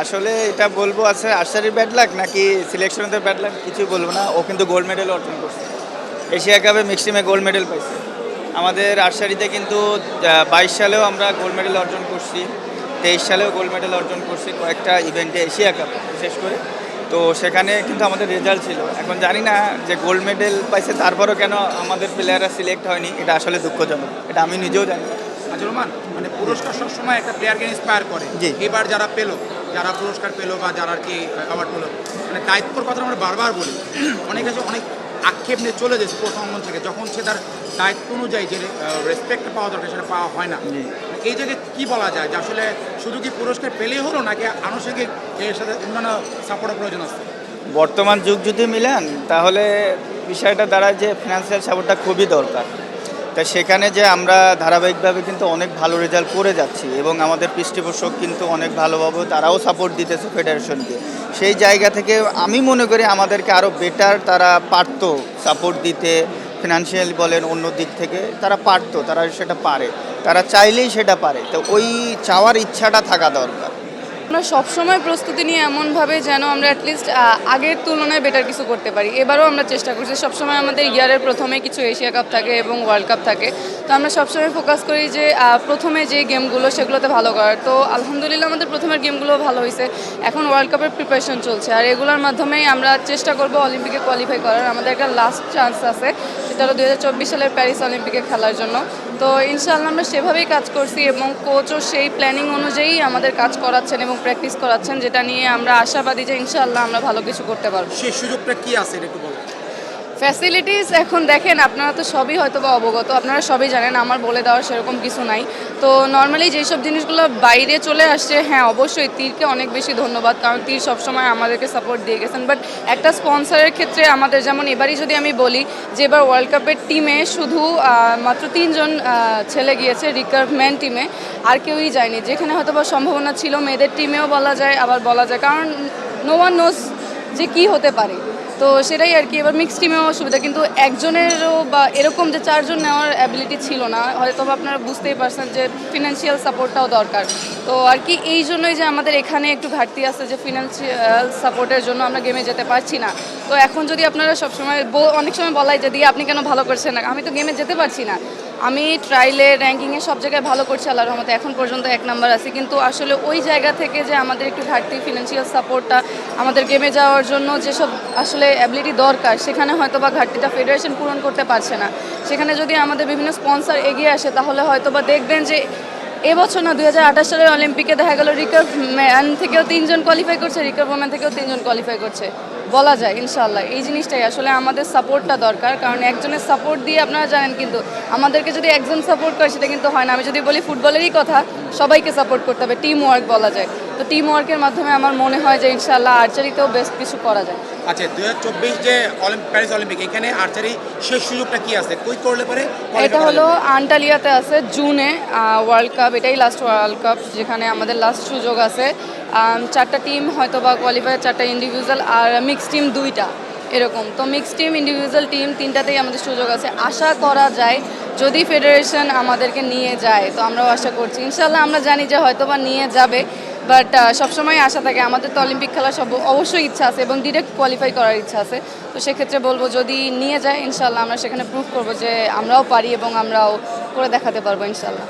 আসলে এটা বলবো আছে আর্চারির ব্যাড লাক নাকি সিলেকশনেতে ব্যাড লাক কিছুই বলবো না। ও কিন্তু গোল্ড মেডেল অর্জন করছে, এশিয়া কাপে মিক্সড টিমে গোল্ড মেডেল পাইছে। আমাদের আর্চারিতে কিন্তু 22 সালেও আমরা গোল্ড মেডেল অর্জন করছি, 23 সালেও গোল্ড মেডেল অর্জন করছি কয়েকটা ইভেন্টে, এশিয়া কাপ বিশেষ করে। তো সেখানে কিন্তু আমাদের রেজাল্ট ছিল। এখন জানি না যে গোল্ড মেডেল পাইছে তারপরও কেন আমাদের প্লেয়াররা সিলেক্ট হয়নি, এটা আসলে দুঃখজনক, এটা আমি নিজেও জানি না। আচ্ছা রোমান, মানে পুরস্কার সবসময় একটা প্লেয়ারকে ইন্সপায়ার করে। জি। এবার যারা পেলো, যারা পুরস্কার পেলো বা যারা আর কি অ্যাওয়ার্ড পেলো, মানে দায়িত্বর কথা আমরা বারবার বলি। অনেক আছে অনেক আক্ষেপ নিয়ে চলে যাচ্ছে প্রথম অঙ্গন থেকে, যখন সে তার দায়িত্ব অনুযায়ী যে রেসপেক্ট পাওয়া দরকার সেটা পাওয়া হয় না। জি। এই জায়গায় কী বলা যায় যে আসলে শুধু কি পুরস্কার পেলেই হলো নাকি আনুষঙ্গিক এর সাথে অন্যান্য সাপোর্টের প্রয়োজন আছে? বর্তমান যুগ যদি মিলান তাহলে বিষয়টা দাঁড়ায় যে ফিনান্সিয়াল সাপোর্টটা খুবই দরকার। তা সেখানে যে আমরা ধারাবাহিকভাবে কিন্তু অনেক ভালো রেজাল্ট করে যাচ্ছি এবং আমাদের পৃষ্ঠপোষক কিন্তু অনেক ভালোভাবে তারাও সাপোর্ট দিতেছে ফেডারেশনকে। সেই জায়গা থেকে আমি মনে করি আমাদেরকে আরও বেটার তারা পারতো সাপোর্ট দিতে, ফিনান্সিয়ালি বলেন অন্য দিক থেকে তারা পারতো, তারা সেটা পারে, তারা চাইলেই সেটা পারে। তো ওই চাওয়ার ইচ্ছাটা থাকা দরকার। আমরা সবসময় প্রস্তুতি নিয়ে এমনভাবে যেন আমরা অ্যাটলিস্ট আগের তুলনায় বেটার কিছু করতে পারি। এবারও আমরা চেষ্টা করছি, সবসময় আমাদের ইয়ারের প্রথমে কিছু এশিয়া কাপ থাকে এবং ওয়ার্ল্ড কাপ থাকে। তো আমরা সবসময় ফোকাস করি যে প্রথমে যে গেমগুলো সেগুলোতে ভালো করার। তো আলহামদুলিল্লাহ আমাদের প্রথমের গেমগুলো ভালো হয়েছে। এখন ওয়ার্ল্ড কাপের প্রিপারেশন চলছে, আর এগুলোর মাধ্যমেই আমরা চেষ্টা করব অলিম্পিকে কোয়ালিফাই করার। আমাদের একটা লাস্ট চান্স আছে, সেটা হলো 2024 সালের প্যারিস অলিম্পিকে খেলার জন্য। তো ইনশাআল্লাহ আমরা সেভাবেই কাজ করছি এবং কোচও সেই প্ল্যানিং অনুযায়ী আমাদের কাজ করাচ্ছেন এবং প্র্যাকটিস করাচ্ছেন, যেটা নিয়ে আমরা আশাবাদী যে ইনশাআল্লাহ আমরা ভালো কিছু করতে পারবো। সেই সুযোগটা কি আছে একটু বলুন। ফ্যাসিলিটিস এখন দেখেন, আপনারা তো সবই হয়তো বা অবগত, আপনারা সবই জানেন, আমার বলে দেওয়ার সেরকম কিছু নাই। তো নর্মালি যেসব জিনিসগুলো বাইরে চলে আসছে, হ্যাঁ অবশ্যই তীরকে অনেক বেশি ধন্যবাদ, কারণ তীর সবসময় আমাদেরকে সাপোর্ট দিয়ে গেছেন। বাট একটা স্পন্সরের ক্ষেত্রে আমাদের যেমন এবারই যদি আমি বলি যে এবার ওয়ার্ল্ড কাপের টিমে শুধু মাত্র 3 জন ছেলে গিয়েছে রিকার্ভমেন্ট টিমে, আর কেউই যায়নি, যেখানে হয়তো বা সম্ভাবনা ছিল মেয়েদের টিমেও বলা যায়, আবার বলা যায়, কারণ নো ওয়ান নোজ যে কী হতে পারে। তো সেটাই আর কি। এবার মিক্স টিমেও অসুবিধা, কিন্তু একজনেরও বা এরকম যে 4 জন নেওয়ার অ্যাবিলিটি ছিল না, হয়তো আপনারা বুঝতেই পারছেন যে ফিনান্সিয়াল সাপোর্টটাও দরকার। তো আর কি এই জন্যই যে আমাদের এখানে একটু ঘাটতি আছে, যে ফিনান্সিয়াল সাপোর্টের জন্য আমরা গেমে যেতে পারছি না। তো এখন যদি আপনারা সবসময় অনেক সময় বলাই যে দিয়ে আপনি কেন ভালো করছেন না, আমি তো গেমে যেতে পারছি না। আমি ট্রায়ালে র্যাঙ্কিংয়ে সব জায়গায় ভালো করছি আল্লাহর রহমতে, এখন পর্যন্ত 1 নাম্বার আছি, কিন্তু আসলে ওই জায়গা থেকে যে আমাদের একটু ঘাটতি ফিনান্সিয়াল সাপোর্টটা আমাদের গেমে যাওয়ার জন্য যেসব আসলে অ্যাবিলিটি দরকার, সেখানে হয়তো বা ঘাটতিটা ফেডারেশন পূরণ করতে পারছে না। সেখানে যদি আমাদের বিভিন্ন স্পন্সর এগিয়ে আসে তাহলে হয়তো বা দেখবেন যে এবছর না 2028 সালের অলিম্পিকে দেখা গেল রিকার্ভ ম্যান থেকেও 3 জন কোয়ালিফাই করছে, রিকার্ভ ওম্যান থেকেও 3 জন কোয়ালিফাই করছে, বলা যায় ইনশাআল্লাহ। এই জিনিসটাই আসলে আমাদের সাপোর্টটা দরকার, কারণ একজনের সাপোর্ট দিয়ে আপনারা জানেন, কিন্তু আমাদেরকে যদি একজন সাপোর্ট করে সেটা কিন্তু হয় না। আমি যদি বলি ফুটবলেরই কথা, সবাইকে সাপোর্ট করতে হবে, টিম ওয়ার্ক বলা যায়। তো টিম ওয়ার্কের মাধ্যমে আমার মনে হয় যে ইনশাআল্লাহ আর্চারিতেও বেস্ট কিছু করা যায়। আচ্ছা 2024 যে প্যারিস অলিম্পিক, এখানে আর্চারি শেষ সুযোগটা কি আছে, কই করলে পারে? এটা হলো আন্টালিয়াতে আছে জুনে ওয়ার্ল্ড কাপ, এটাই লাস্ট ওয়ার্ল্ড কাপ যেখানে আমাদের লাস্ট সুযোগ আছে। 4টা টিম হয়তো বা কোয়ালিফাই, 4টা ইন্ডিভিজুয়াল, আর মিক্সড টিম 2টা এরকম। তো মিক্সড টিম ইন্ডিভিজুয়াল টিম 3টাতেই আমাদের সুযোগ আছে। আশা করা যায় যদি ফেডারেশন আমাদেরকে নিয়ে যায়, তো আমরাও আশা করছি ইনশাআল্লাহ, আমরা জানি যে হয়তো বা নিয়ে যাবে, বাট সবসময় আশা থাকে। আমাদের তো অলিম্পিক খেলার অবশ্যই ইচ্ছা আছে এবং ডিরেক্ট কোয়ালিফাই করার ইচ্ছা আছে। তো সেক্ষেত্রে বলবো যদি নিয়ে যায় ইনশাআল্লাহ আমরা সেখানে প্রুভ করবো যে আমরাও পারি এবং আমরাও করে দেখাতে পারবো ইনশাআল্লাহ।